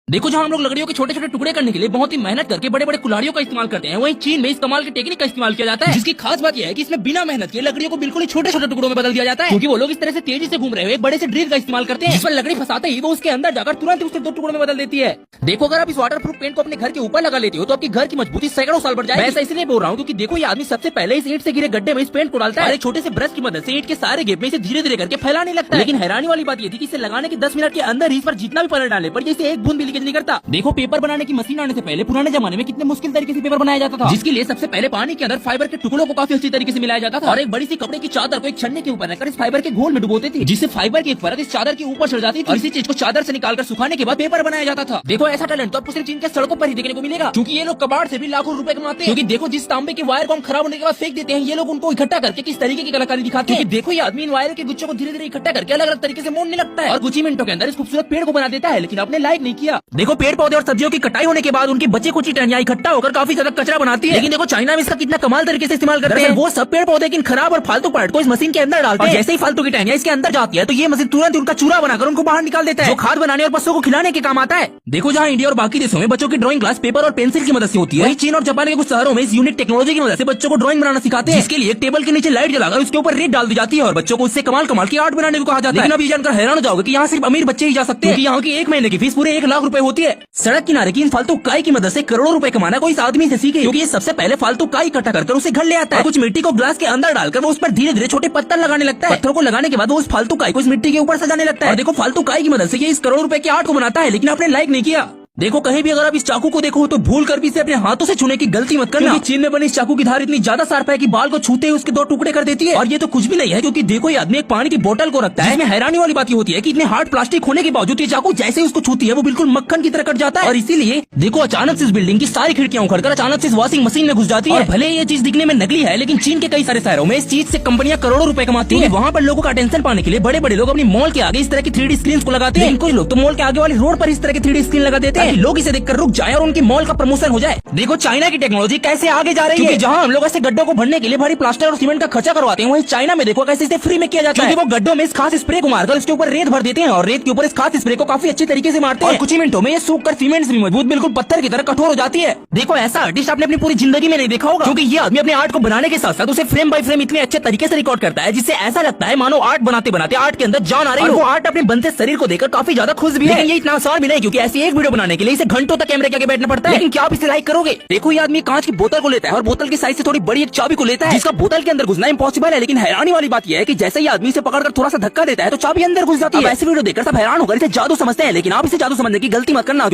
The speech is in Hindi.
देखो जहाँ हम लोग लकड़ियों के छोटे छोटे टुकड़े करने के लिए बहुत ही मेहनत करके बड़े बड़े कुल्हाड़ियों का इस्तेमाल करते हैं, वहीं चीन में इस कमाल की टेक्निक का इस्तेमाल किया जाता है, जिसकी खास बात यह है कि इसमें बिना मेहनत के लकड़ियों को बिल्कुल ही छोटे छोटे टुकड़ों में बदल दिया जाता है, क्योंकि वो लोग इस तरह से तेजी से घूम रहे हुए बड़े से ड्रिल का इस्तेमाल करते हैं, जिस पर लकड़ी फंसाते ही वो उसके अंदर जाकर तुरंत उसे दो टुकड़ों में बदल देती है। देखो अगर आप इस वाटर प्रूफ पेंट को अपने घर के ऊपर लगा लेते हो तो आपकी घर की मजबूती सैकड़ों साल बढ़ जाएगी। मैं ऐसा इसलिए बोल रहा हूँ क्योंकि देखो ये आदमी सबसे पहले इस ईंट से गिरे गड्ढे में इस पेंट को डालता है और एक छोटे से ब्रश की मदद से ईंट के सारे गेप में इसे धीरे धीरे करके फैलाने लगता है। लेकिन हैरानी वाली बात ये थी कि इसे लगाने के 10 मिनट के अंदर ही इस पर जितना भी पानी डालने पर इसे एक बूंद भी लीकेज नहीं करता। देखो पेपर बनाने की मशीन आने से पहले पुराने जमाने में कितने मुश्किल तरीके से पेपर बनाया जाता था, जिसके लिए सबसे पहले पानी के अंदर फाइबर के टुकड़ों को काफी अच्छी तरीके से मिलाया जाता था और एक बड़ी सी कपड़े की चादर को एक छन्ने के ऊपर रखकर इस फाइबर के घोल में डुबोते थे, जिससे फाइबर की एक परत इस चादर के ऊपर चढ़ जाती थी और इसी चीज को चादर से निकालकर सुखाने के बाद पेपर बनाया जाता था। देखो ऐसा टैलेंट तो आपको सिर्फ चीन के सड़कों पर ही देखने को मिलेगा, क्योंकि ये लोग कबाड़ से भी लाखों रुपए कमाते हैं। क्योंकि देखो जिस तांबे के वायर को हम खराब होने के बाद फेंक देते हैं, ये लोग उनको इकट्ठा करके किस तरीके की कलाकारी दिखाते हैं। देखो ये आदमी इन वायर के गुच्छों को धीरे धीरे इकट्ठा करके अलग अलग तरीके से मोड़ने लगता है और कुछ ही मिनटों के अंदर इस खूबसूरत पेड़ को बना देता है, लेकिन आपने लाइक नहीं किया। देखो पेड़ पौधे और सब्जियों की कटाई होने के बाद उनकी बचे कुछ टहनियां इकट्ठा होकर काफी ज्यादा कचरा बनाती है, लेकिन देखो चाइना में इसका कितना कमाल तरीके से इस्तेमाल करते हैं। वो सब पेड़ पौधे की खराब और फालतू पार्ट को इस मशीन के अंदर डालते हैं, जैसे ही फालतू की टहनियां इसके अंदर जाती है तो ये मशीन तुरंत उनका चूरा बनाकर उनको बाहर निकाल देता है, जो खाद बनाने और पशुओं को खिलाने के काम आता है। देखो जहाँ इंडिया और बाकी देशों में बच्चों की ड्राइंग क्लास पेपर और पेंसिल की मदद से होती है, वहीं चीन और जापान के कुछ शहरों में इस यूनिक टेक्नोलॉजी की मदद से बच्चों को ड्राइंग बनाना सिखाते हैं, जिसके लिए एक टेबल के नीचे लाइट जलाकर उसके ऊपर रेत डाल दी जाती है और बच्चों को उससे कमाल कमाल की आर्ट बनाने को कहा जाता है। लेकिन अब ये जानकर हैरान हो जाओगे कि यहाँ सिर्फ अमीर बच्चे ही जा सकते हैं, यहाँ की एक महीने की फीस पूरे 1 लाख रुपए होती है। सड़क किनारे की इन फालतू काई की मदद से करोड़ों रुपए कमाना कोई इस आदमी से सीखे, क्योंकि ये सबसे पहले फालतू काई इकट्ठा कर उसे घर ले आता है, कुछ मिट्टी को ग्लास के अंदर डालकर वो उस पर धीरे धीरे छोटे पत्थर लगाने लगता है। पत्थरों को लगाने के बाद वो उस फालतू काई को इस मिट्टी के ऊपर सजाने लगता है और देखो फालतू काई की मदद से ये इस करोड़ रुपए के आर्ट को बनाता है, लेकिन आपने लाइक नहीं किया। देखो कहीं भी अगर आप इस चाकू को देखो तो भूल कर भी इसे अपने हाथों से छूने की गलती मत करना, क्योंकि चीन में बनी इस चाकू की धार इतनी ज्यादा शार्प है कि बाल को छूते ही उसके 2 टुकड़े कर देती है। और ये तो कुछ भी नहीं है, क्योंकि देखो ये आदमी एक पानी की बोतल को रखता है, जिसमें हैरानी वाली बात ये होती है कि इतने हार्ड प्लास्टिक होने के बावजूद ये चाकू जैसे ही उसको छूती है वो बिल्कुल मक्खन की तरह कट जाता है। और इसीलिए देखो अचानक से इस बिल्डिंग की सारी खिड़कियां उखड़कर अचानक से इस वॉशिंग मशीन में घुस जाती है। और भले ये चीज दिखने में नकली है, लेकिन चीन के कई सारे शहरों में इस चीज से कंपनियां करोड़ों रुपए कमाती है। वहाँ पर लोगों का अटेंशन पाने के लिए बड़े बड़े लोग अपनी मॉल के आगे इस तरह की 3D स्क्रीन को लगाते हैं। कुछ लोग तो मॉल के आगे वाली रोड पर इस तरह की 3D स्क्रीन लगा देते हैं, लोग इसे देखकर रुक जाए और उनकी मॉल का प्रमोशन हो जाए। देखो चाइना की टेक्नोलॉजी कैसे आगे जा रही है। जहाँ हम लोग ऐसे गड्ढों को भरने के लिए भारी प्लास्टर और सीमेंट का खर्चा करवाते हैं, वहीं चाइना में देखो कैसे इसे फ्री में किया जाता है। वो गड्ढों में इस खास स्प्रे को मारकर उसके ऊपर रेत भर देते हैं और रेत के ऊपर इस खास स्प्रे को काफी अच्छी तरीके से मारते हैं। कुछ ही मिनटों में ये सूख कर सीमेंट से मजबूत बिल्कुल पत्थर की तरह कठोर हो जाती है। देखो ऐसा आर्टिस्ट आपने अपनी पूरी जिंदगी में नहीं देखा होगा, क्योंकि ये आदमी अपने आर्ट को बनाने के साथ साथ उसे फ्रेम बाय फ्रेम इतने अच्छे तरीके से रिकॉर्ड करता है, जिससे ऐसा लगता है मानो आर्ट बनाते बनाते आर्ट के अंदर जान आ रही है। वो आर्ट अपने बनते शरीर को देखकर काफी ज्यादा खुश भी है। लेकिन ये इतना आसान भी नहीं, क्योंकि ऐसी एक वीडियो बनाने के लिए इसे घंटों तक कैमरे के आगे बैठना पड़ता है। लेकिन क्या आप इसे लाइक करोगे? देखो ये आदमी कांच की बोतल को लेता है और बोतल की साइज से थोड़ी बड़ी एक चाबी को लेता है, जिसका बोतल के अंदर घुसना इम्पॉसिबल है। लेकिन हैरानी वाली बात यह है कि जैसे ही आदमी इसे पकड़कर थोड़ा सा धक्का देता है तो चाबी अंदर घुस जाती है। ऐसी वीडियो देखकर सब हैरान होकर इसे जादू समझते हैं, लेकिन आप इसे जादू समझने की गलती मत करना।